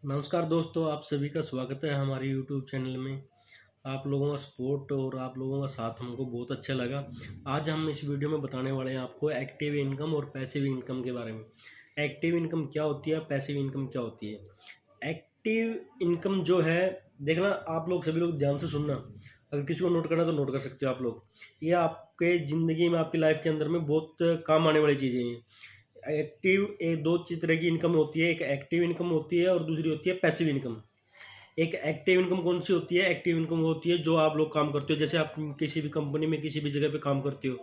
नमस्कार दोस्तों, आप सभी का स्वागत है हमारे यूट्यूब चैनल में। आप लोगों का सपोर्ट और आप लोगों का साथ हमको बहुत अच्छा लगा। आज हम इस वीडियो में बताने वाले हैं आपको एक्टिव इनकम और पैसिव इनकम के बारे में। एक्टिव इनकम क्या होती है, पैसिव इनकम क्या होती है। एक्टिव इनकम जो है, देखना आप लोग सभी लोग ध्यान से सुनना। अगर किसी को नोट करना तो नोट कर सकते हो आप लोग। ये आपके ज़िंदगी में, आपकी लाइफ के अंदर में बहुत काम आने वाली चीज़ें हैं। एक्टिव एक दो तरह की इनकम होती है, एक एक्टिव इनकम होती है और दूसरी होती है पैसिव इनकम। एक एक्टिव इनकम कौन सी होती है? एक्टिव इनकम वो होती है जो आप लोग काम करते हो। जैसे आप किसी भी कंपनी में किसी भी जगह पे काम करते हो,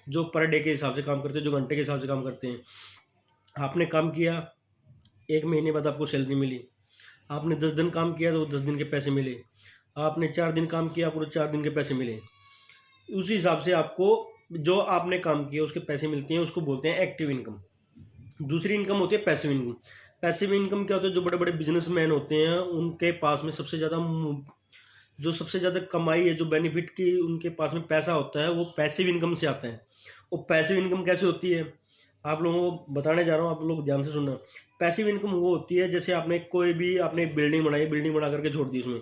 जो पर डे के हिसाब से काम करते हो, जो घंटे के हिसाब से काम करते हैं। आपने काम किया, 1 महीने बाद आपको सैलरी मिली। आपने 10 दिन काम किया तो 10 दिन के पैसे मिले। आपने 4 दिन काम किया, आपको 4 दिन के पैसे मिले। उसी हिसाब से आपको जो आपने काम किया उसके पैसे मिलते हैं, उसको बोलते हैं एक्टिव इनकम। दूसरी इनकम होती है पैसिव इनकम। पैसिव इनकम क्या होता है? जो बड़े बड़े बिजनेसमैन होते हैं उनके पास में सबसे ज़्यादा कमाई है, जो बेनिफिट की उनके पास में पैसा होता है, वो पैसिव इनकम से आता है। वो पैसिव इनकम कैसे होती है, आप लोगों को बताने जा रहा हूँ, आप लोग ध्यान से सुनना। पैसिव इनकम वो होती है, जैसे आपने एक बिल्डिंग बनाई, बिल्डिंग बना करके छोड़ दी। उसमें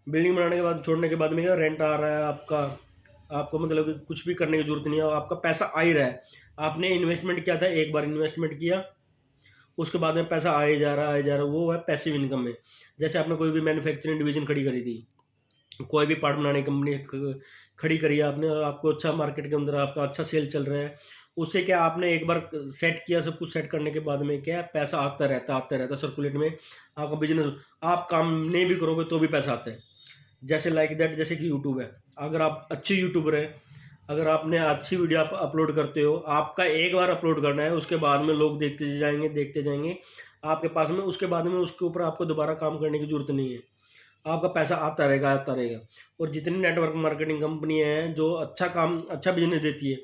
बिल्डिंग बनाने के बाद, छोड़ने के बाद में क्या रेंट आ रहा है आपका। आपको मतलब कि कुछ भी करने की जरूरत नहीं है, आपका पैसा आ ही रहा है। आपने इन्वेस्टमेंट किया था, एक बार इन्वेस्टमेंट किया, उसके बाद में पैसा आए जा रहा है, वो है पैसिव इनकम में। जैसे आपने कोई भी मैन्युफैक्चरिंग डिवीजन खड़ी करी थी, कोई भी पार्ट बनाने की कंपनी खड़ी करी है आपने, आपको अच्छा मार्केट के अंदर आपका अच्छा सेल चल रहा है। उससे क्या, आपने एक बार सेट किया, सब कुछ सेट करने के बाद में क्या, पैसा आता रहता सर्कुलेट में। आपका बिजनेस, आप काम नहीं भी करोगे तो भी पैसा आता है। जैसे लाइक दैट, जैसे कि यूट्यूब है। अगर आप अच्छे यूट्यूबर हैं, अगर आपने अच्छी वीडियो आप अपलोड करते हो, आपका एक बार अपलोड करना है, उसके बाद में लोग देखते जाएंगे आपके पास में। उसके बाद में उसके ऊपर आपको दोबारा काम करने की जरूरत नहीं है, आपका पैसा आता रहेगा। और जितनी नेटवर्क मार्केटिंग कंपनी है जो अच्छा बिजनेस देती है,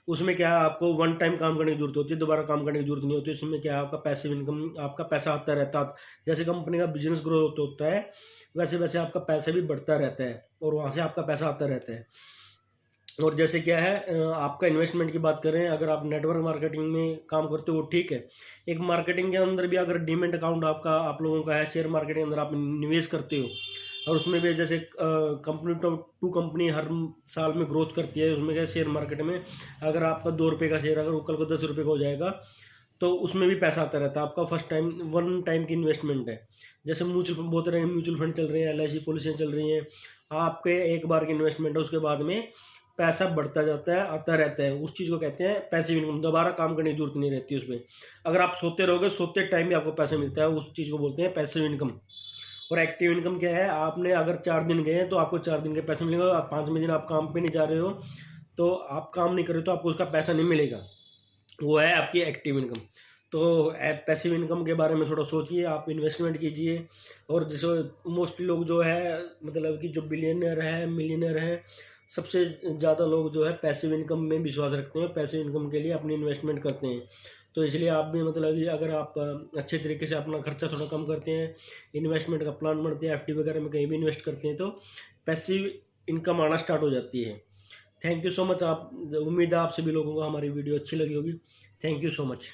उसमें क्या है, आपको वन टाइम काम करने की जरूरत होती है, दोबारा काम करने की जरूरत नहीं होती। उसमें क्या है, आपका पैसिव इनकम, आपका पैसा आता रहता है। जैसे कंपनी का बिजनेस ग्रोथ होता है, वैसे वैसे आपका पैसा भी बढ़ता रहता है और वहाँ से आपका पैसा आता रहता है। और जैसे क्या है, आपका इन्वेस्टमेंट की बात करें, अगर आप नेटवर्क मार्केटिंग में काम करते हो, ठीक है। एक मार्केटिंग के अंदर भी अगर डीमेट अकाउंट आप लोगों का है, शेयर मार्केट के अंदर आप निवेश करते हो, और उसमें भी जैसे कंपनी टू कंपनी हर साल में ग्रोथ करती है, उसमें क्या शेयर मार्केट में अगर आपका 2 रुपये का शेयर अगर वो कल को 10 रुपये का हो जाएगा, तो उसमें भी पैसा आता रहता है। आपका फर्स्ट टाइम वन टाइम की इन्वेस्टमेंट है। जैसे म्यूचुअल फंड चल रहे हैं, LIC पॉलिसियाँ चल रही हैं, आपके एक बार की इन्वेस्टमेंट है, उसके बाद में पैसा बढ़ता जाता है, आता रहता है। उस चीज़ को कहते हैं पैसिव इनकम। दोबारा काम करने की जरूरत नहीं रहती है उसमें। अगर आप सोते रहोगे, सोते टाइम भी आपको पैसा मिलता है, उस चीज़ को बोलते हैं पैसिव इनकम। और एक्टिव इनकम क्या है, आपने अगर 4 दिन गए तो आपको 4 दिन के पैसे मिलेंगे। और 5वें दिन आप काम पे नहीं जा रहे हो, तो आप काम नहीं कर रहे हो, तो आपको उसका पैसा नहीं मिलेगा। वो है आपकी एक्टिव इनकम। तो पैसिव इनकम के बारे में थोड़ा सोचिए, आप इन्वेस्टमेंट कीजिए। और जैसे मोस्टली लोग जो है, मतलब कि जो बिलियनर है, मिलियनर है, सबसे ज़्यादा लोग जो है पैसिव इनकम में विश्वास रखते हैं, पैसिव इनकम के लिए अपनी इन्वेस्टमेंट करते हैं। तो इसलिए आप भी, मतलब कि अगर आप अच्छे तरीके से अपना खर्चा थोड़ा कम करते हैं, इन्वेस्टमेंट का प्लान बनते हैं, FD वगैरह में कहीं भी इन्वेस्ट करते हैं, तो पैसिव इनकम आना स्टार्ट हो जाती है। Thank you so much. आप, उम्मीद है आप सभी लोगों को हमारी वीडियो अच्छी लगी होगी। Thank you so much.